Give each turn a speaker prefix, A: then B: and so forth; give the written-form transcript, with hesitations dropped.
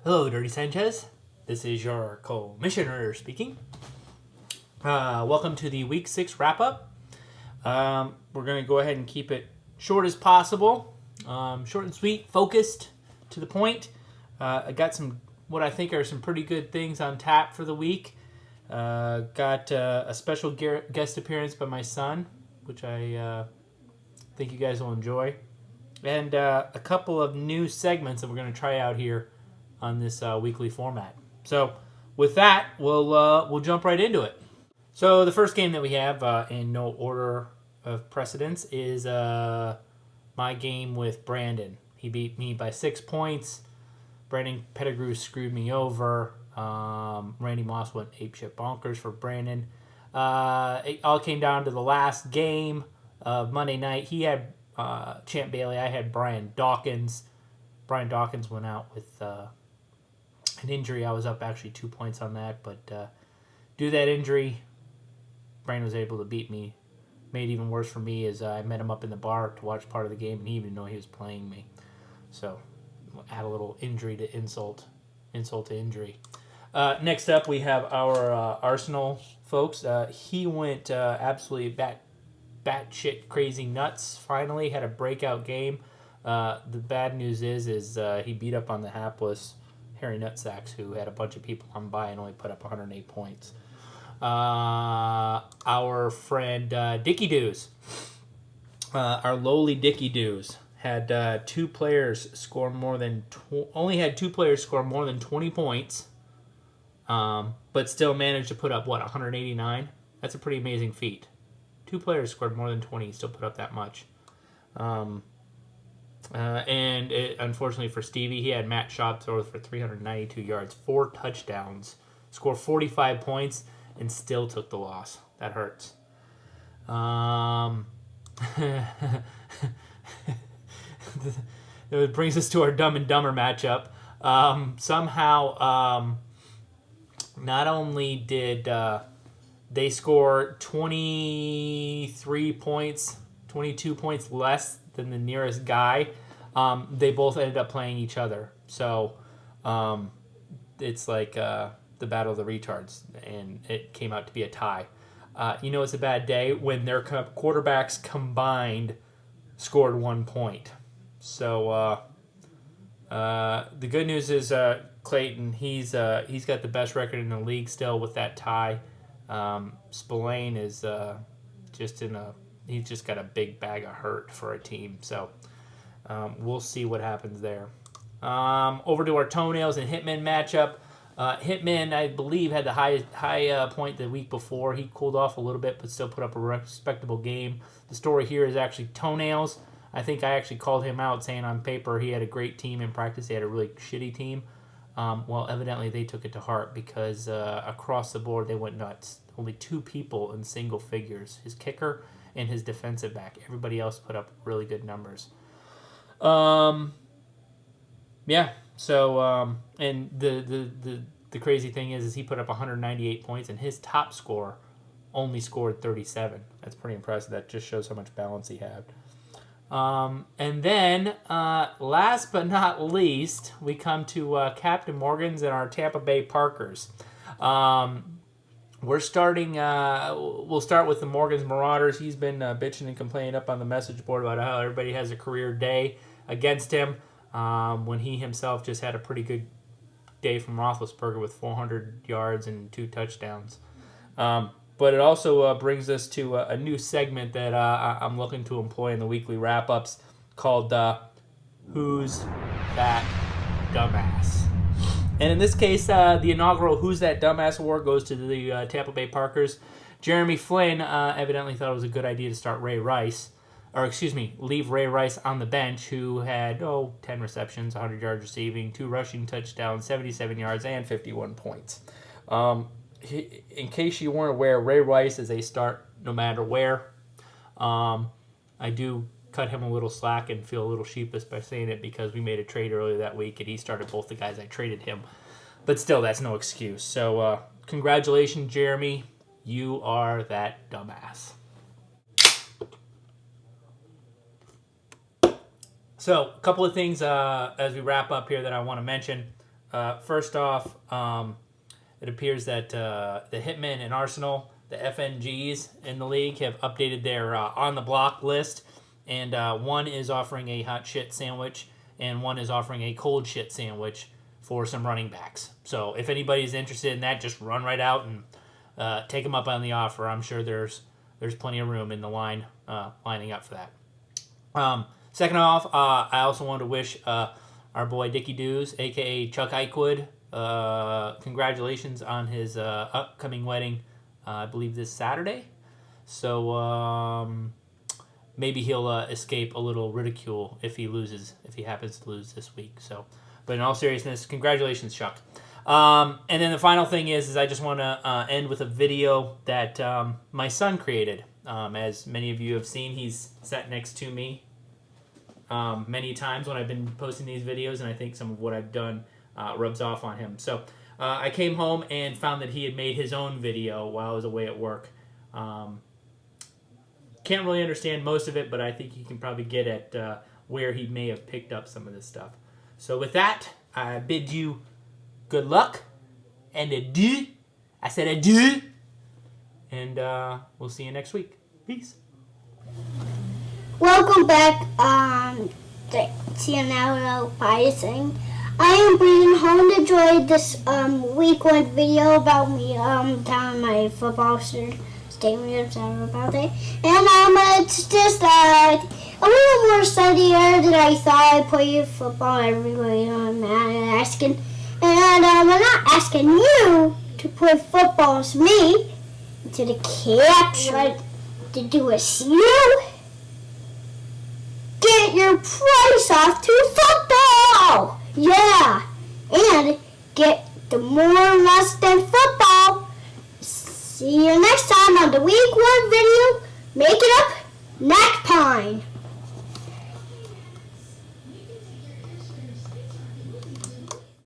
A: Hello, Dirty Sanchez. This is your commissioner speaking. Welcome to the Week 6 wrap-up. We're going to go ahead and keep it short as possible. Short and sweet, focused, to the point. I got what I think are some pretty good things on tap for the week. Got a special guest appearance by my son, which I think you guys will enjoy. And a couple of new segments that we're going to try out here on this weekly format. So with that, we'll jump right into it. So the first game that we have in no order of precedence is my game with Brandon. He beat me by 6 points. Brandon Pettigrew screwed me over. Randy Moss went apeshit bonkers for Brandon. It all came down to the last game of Monday night. He had Champ Bailey. I had Brian Dawkins. Brian Dawkins went out with an injury. I was up actually 2 points on that, but due to that injury, Brandon was able to beat me. Made it even worse for me as I met him up in the bar to watch part of the game, and he didn't know he was playing me. So add a little injury to insult to injury. Next up, we have our Arsenal folks. He went absolutely batshit crazy nuts. Finally, had a breakout game. The bad news is he beat up on the hapless Harry Nutsacks, who had a bunch of people on bye and only put up 108 points. Our friend Dicky Doos, our lowly Dicky Doos, had two players score more than 20 points, but still managed to put up 189. That's a pretty amazing feat. Two players scored more than 20, still put up that much. Unfortunately for Stevie, he had Matt Schaub throw for 392 yards, 4 touchdowns, scored 45 points, and still took the loss. That hurts. It brings us to our Dumb and Dumber matchup. Somehow, not only did they score 23 points, 22 points less than the nearest guy, they both ended up playing each other. So it's like the battle of the retards, and it came out to be a tie. It's a bad day when their quarterbacks combined scored 1 point. So the good news is Clayton, he's got the best record in the league still with that tie. Spillane is he's just got a big bag of hurt for a team. So we'll see what happens there. Over to our Toenails and Hitman matchup. Hitman, I believe, had the high point the week before. He cooled off a little bit, but still put up a respectable game. The story here is actually Toenails. I think I actually called him out, saying on paper he had a great team. In practice, he had a really shitty team. Well, evidently they took it to heart because across the board they went nuts. Only 2 people in single figures: his kicker and his defensive back. Everybody else put up really good numbers. Yeah. So, and the crazy thing is he put up 198 points, and his top score only scored 37. That's pretty impressive. That just shows how much balance he had. And then, last but not least, we come to Captain Morgan's and our Tampa Bay Parkers. We're starting. We'll start with the Morgan's Marauders. He's been bitching and complaining up on the message board about how everybody has a career day against him. When he himself just had a pretty good day from Roethlisberger with 400 yards and 2 touchdowns. But it also brings us to a new segment that I'm looking to employ in the weekly wrap-ups called Who's That Dumbass? And in this case, the inaugural Who's That Dumbass award goes to the Tampa Bay Parkers. Jeremy Flynn evidently thought it was a good idea to start leave Ray Rice on the bench, who had 10 receptions, 100 yards receiving, 2 rushing touchdowns, 77 yards, and 51 points. In case you weren't aware, Ray Rice is a start no matter where. I do cut him a little slack and feel a little sheepish by saying it because we made a trade earlier that week and he started both the guys I traded him. But still, that's no excuse. So congratulations, Jeremy. You are that dumbass. So, a couple of things as we wrap up here that I want to mention. First off, it appears that the Hitmen and Arsenal, the FNGs in the league, have updated their on the block list, and one is offering a hot shit sandwich, and one is offering a cold shit sandwich for some running backs. So if anybody's interested in that, just run right out and take them up on the offer. I'm sure there's plenty of room in the line lining up for that. Second off, I also wanted to wish our boy Dickie Dews, a.k.a. Chuck Eichwood, congratulations on his upcoming wedding, I believe this Saturday. So maybe he'll escape a little ridicule if he happens to lose this week. So, but in all seriousness, congratulations, Chuck. And then the final thing is I just want to end with a video that my son created. As many of you have seen, he's sat next to me many times when I've been posting these videos, and I think some of what I've done rubs off on him. So I came home and found that he had made his own video while I was away at work. Can't really understand most of it, but I think you can probably get at where he may have picked up some of this stuff. So with that, I bid you good luck and adieu. I said adieu. And we'll see you next week. Peace.
B: Welcome back to TNL Pricing. I am bringing home to joy this week one video about me telling my football statements about it. And it's just a little more steadier than I thought. I play football every week. I'm asking. And I'm not asking you to play football as me, to the capture. What to do is you get your price off to football. Yeah, and get the more less than football. See you next time on the week one video. Make it up next time.